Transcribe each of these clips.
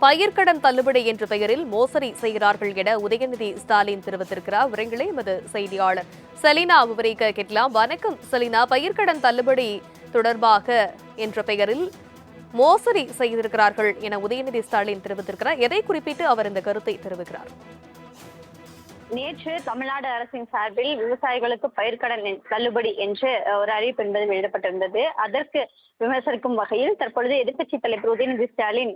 பயிர்க்கடன் தள்ளுபடி என்ற பெயரில் மோசடி செய்கிறார்கள் என உதயநிதி ஸ்டாலின் தெரிவித்திருக்கிறார். விவரங்களை எமது செய்தியாளர் செலினா விவரிக்க கேட்கலாம். வணக்கம் செலினா, பயிர்க்கடன் தள்ளுபடி தொடர்பாக என்ற பெயரில் மோசடி செய்திருக்கிறார்கள் என உதயநிதி ஸ்டாலின் தெரிவித்திருக்கிறார். எதை குறிப்பிட்டு அவர் இந்த கருத்தை தெரிவிக்கிறார்? நேற்று தமிழ்நாடு அரசின் சார்பில் விவசாயிகளுக்கு பயிர்க்கடன் தள்ளுபடி என்று ஒரு அறிவிப்பு என்பது வெளியிடப்பட்டிருந்தது. அதற்கு விமர்சிக்கும் வகையில் தற்பொழுது எதிர்க்கட்சித் தலைவர் உதயநிதி ஸ்டாலின்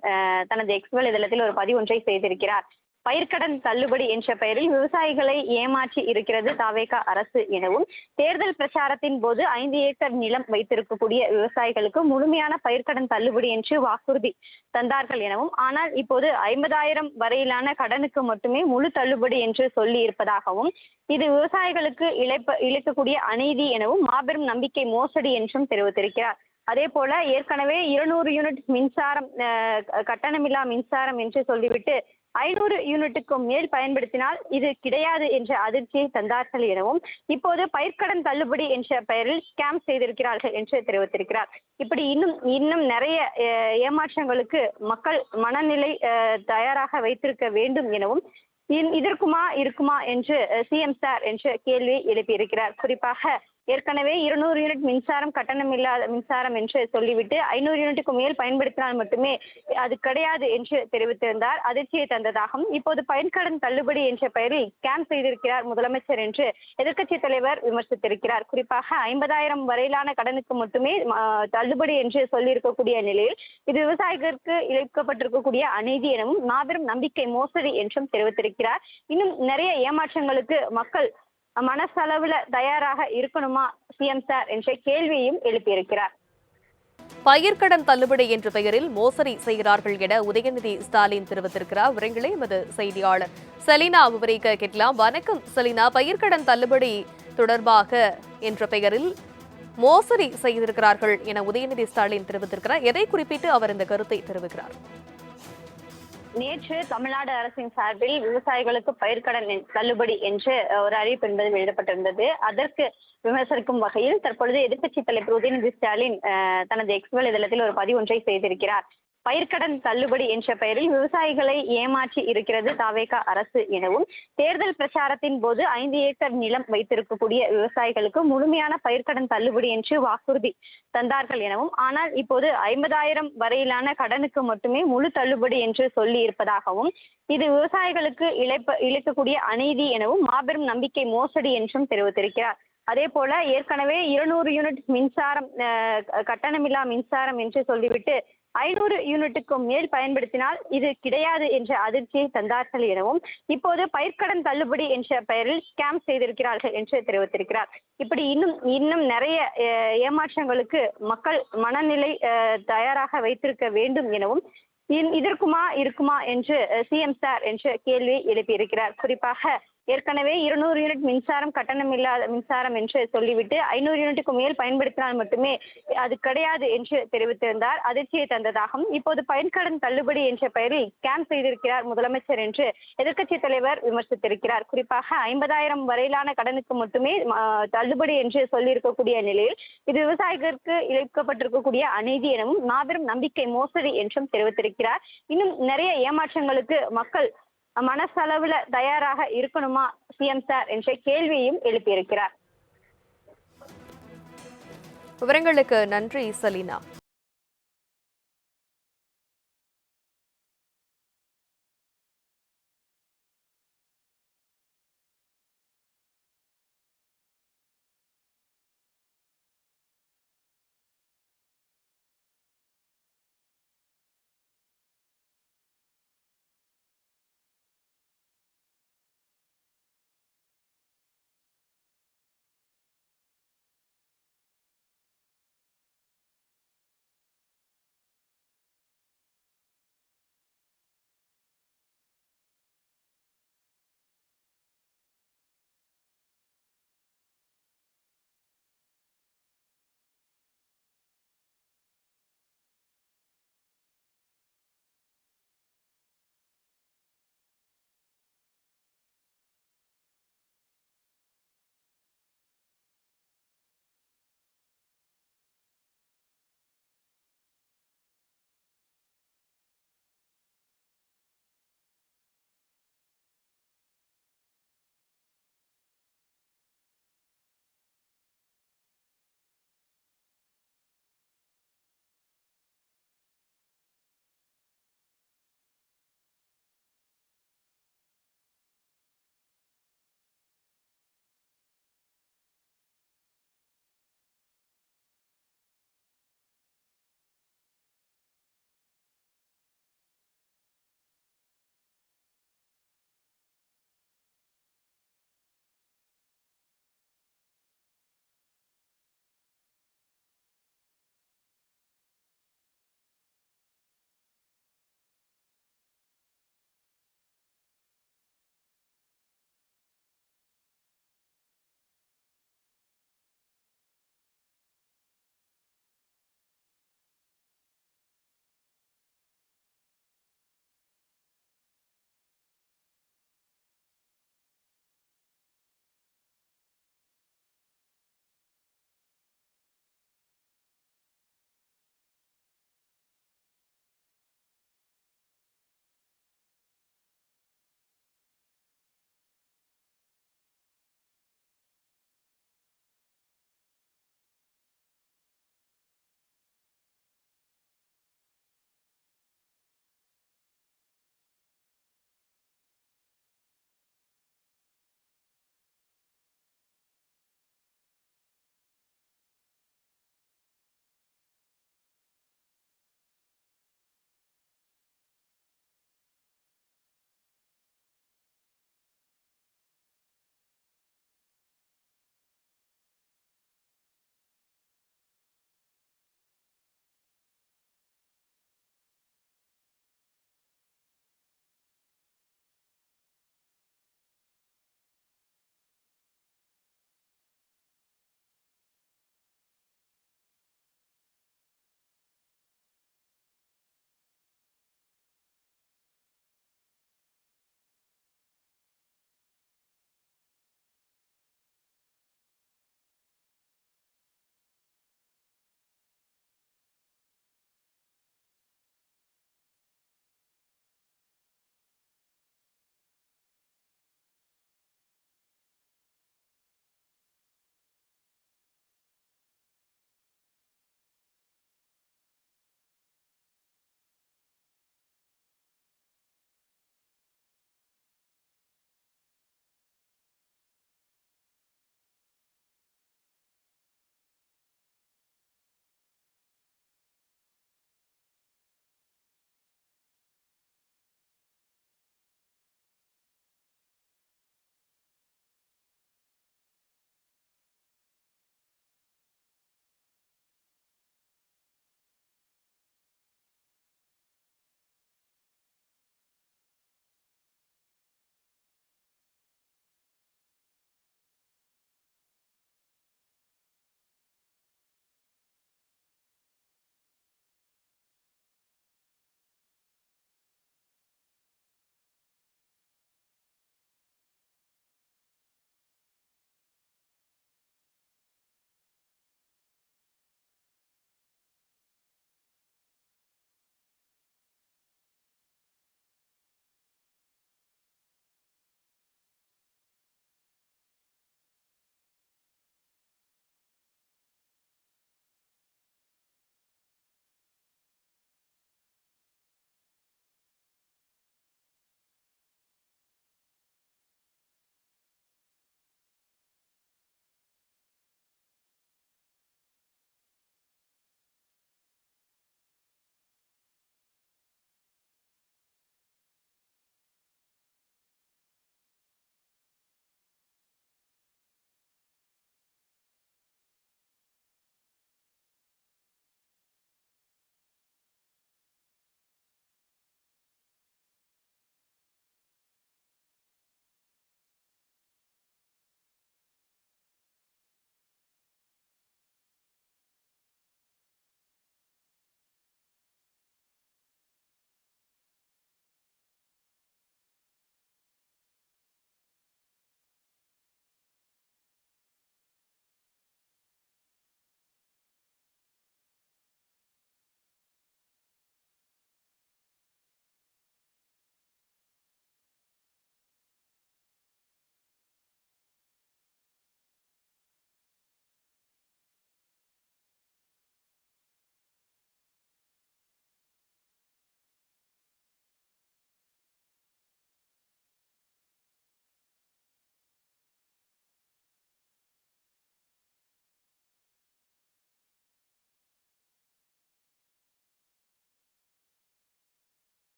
தனது எக்ஸ் வலைதளத்தில் ஒரு பதிவு ஒன்றை செய்திருக்கிறார். பயிர்க்கடன் தள்ளுபடி என்ற பெயரில் விவசாயிகளை ஏமாற்றி இருக்கிறது தாவேகா அரசு எனவும், தேர்தல் பிரச்சாரத்தின் போது 5 ஏக்கர் நிலம் வைத்திருக்கக்கூடிய விவசாயிகளுக்கு முழுமையான பயிர்க்கடன் தள்ளுபடி என்று வாக்குறுதி தந்தார்கள் எனவும், ஆனால் இப்போது 50,000 வரையிலான கடனுக்கு மட்டுமே முழு தள்ளுபடி என்று சொல்லி இருப்பதாகவும், இது விவசாயிகளுக்கு இழைக்கக்கூடிய அநீதி எனவும், மாபெரும் நம்பிக்கை மோசடி என்றும் தெரிவித்திருக்கிறார். அதே போல ஏற்கனவே 200 யூனிட் மின்சாரம் கட்டணமில்லா மின்சாரம் என்று சொல்லிவிட்டு 500 யூனிட்டுக்கும் மேல் பயன்படுத்தினால் இது கிடையாது என்ற அதிர்ச்சியை தந்தார்கள் எனவும், இப்போது பயிர்க்கடன் தள்ளுபடி என்ற பெயரில் ஸ்கேம் செய்திருக்கிறார்கள் என்று தெரிவித்திருக்கிறார். இப்படி இன்னும் நிறைய ஏமாற்றங்களுக்கு மக்கள் மனநிலை தயாராக வைத்திருக்க வேண்டும் எனவும், இருக்குமா என்று சிஎம் சார் என்ற கேள்வியை எழுப்பியிருக்கிறார். குறிப்பாக ஏற்கனவே 200 யூனிட் மின்சாரம் கட்டணமில்லாத மின்சாரம் என்று சொல்லிவிட்டு 500 யூனிட்டுக்கு மேல் பயன்படுத்தினால் மட்டுமே அது கிடையாது என்று தெரிவித்திருந்தார். அதிர்ச்சியை தந்ததாகவும், இப்போது பயிர்க்கடன் தள்ளுபடி என்ற பெயரில் ஸ்கேம் செய்திருக்கிறார் முதலமைச்சர் என்று எதிர்க்கட்சி தலைவர் விமர்சித்திருக்கிறார். குறிப்பாக 50,000 வரையிலான கடனுக்கு மட்டுமே தள்ளுபடி என்று சொல்லியிருக்கக்கூடிய நிலையில் இது விவசாயிகளுக்கு இழைக்கப்பட்டிருக்கக்கூடிய அநீதி எனவும், மாபெரும் நம்பிக்கை மோசடி என்றும் தெரிவித்திருக்கிறார். இன்னும் நிறைய ஏமாற்றங்களுக்கு மக்கள் மனசளவுல தயாராக இருக்கணுமா சிஎம் சார் என்ற கேள்வியையும் எழுப்பியிருக்கிறார். பயிர்க்கடன் தள்ளுபடி என்ற பெயரில் மோசடி செய்கிறார்கள் என உதயநிதி ஸ்டாலின் தெரிவித்திருக்கிறார். விவரங்களை எமது செய்தியாளர் செலினா விவரிக்க கேட்கலாம். வணக்கம் செலினா, பயிர்க்கடன் தள்ளுபடி தொடர்பாக என்ற பெயரில் மோசடி செய்திருக்கிறார்கள் என உதயநிதி ஸ்டாலின் தெரிவித்திருக்கிறார். எதை குறிப்பிட்டு அவர் இந்த கருத்தை தெரிவிக்கிறார்? நேற்று தமிழ்நாடு அரசின் சார்பில் விவசாயிகளுக்கு பயிர்க்கடன் தள்ளுபடி என்று ஒரு அறிவிப்பு என்பது வெளியிடப்பட்டிருந்தது. அதற்கு விமர்சிக்கும் வகையில் தற்பொழுது எதிர்க்கட்சித் தலைவர் உதயநிதி ஸ்டாலின் தனது எக்ஸ் வலைதளத்தில் ஒரு பதிவு ஒன்றை செய்திருக்கிறார். பயிர்க்கடன் தள்ளுபடி என்ற பெயரில் விவசாயிகளை ஏமாற்றி இருக்கிறது தாவேகா அரசு எனவும், தேர்தல் பிரச்சாரத்தின் போது 5 ஏக்கர் நிலம் வைத்திருக்கக்கூடிய விவசாயிகளுக்கு முழுமையான பயிர்க்கடன் தள்ளுபடி என்று வாக்குறுதி தந்தார்கள் எனவும், ஆனால் இப்போது 50,000 வரையிலான கடனுக்கு மட்டுமே முழு தள்ளுபடி என்று சொல்லி இருப்பதாகவும், இது விவசாயிகளுக்கு இழைக்கக்கூடிய அநீதி எனவும், மாபெரும் நம்பிக்கை மோசடி என்றும் தெரிவித்திருக்கிறார். அதே போல ஏற்கனவே 200 யூனிட் மின்சாரம் கட்டணமில்லா மின்சாரம் என்று சொல்லிவிட்டு 500 யூனிட்டுக்கும் மேல் பயன்படுத்தினால் இது கிடையாது என்ற அதிர்ச்சியை தந்தார்கள் எனவும், இப்போது பயிர்க்கடன் தள்ளுபடி என்ற பெயரில் ஸ்கேம் செய்திருக்கிறார்கள் என்று தெரிவித்திருக்கிறார். இப்படி இன்னும் நிறைய ஏமாற்றங்களுக்கு மக்கள் மனநிலை தயாராக வைத்திருக்க வேண்டும் எனவும், இருக்குமா என்று சிஎம் சார் என்ற கேள்வியை எழுப்பியிருக்கிறார். குறிப்பாக ஏற்கனவே 200 யூனிட் மின்சாரம் கட்டணமில்லாத மின்சாரம் என்று சொல்லிவிட்டு 500 யூனிட்டுக்கு மேல் பயன்படுத்தினால் மட்டுமே அது கிடையாது என்று தெரிவித்திருந்தார். அதிர்ச்சியை தந்ததாகவும், இப்போது பயிர்க்கடன் தள்ளுபடி என்ற பெயரில் ஸ்கேம் செய்திருக்கிறார் முதலமைச்சர் என்று எதிர்க்கட்சி தலைவர் விமர்சித்திருக்கிறார். குறிப்பாக 50,000 வரையிலான கடனுக்கு மட்டுமே தள்ளுபடி என்று சொல்லியிருக்கக்கூடிய நிலையில் இது விவசாயிகளுக்கு இழைக்கப்பட்டிருக்கக்கூடிய அநீதி எனவும், மாபெரும் நம்பிக்கை மோசடி என்றும் தெரிவித்திருக்கிறார். இன்னும் நிறைய ஏமாற்றங்களுக்கு மக்கள் மனசளவுல தயாராக இருக்கணுமா சிஎம் சார் என்ற கேள்வியையும் எழுப்பியிருக்கிறார். விவரங்களுக்கு நன்றி செலினா.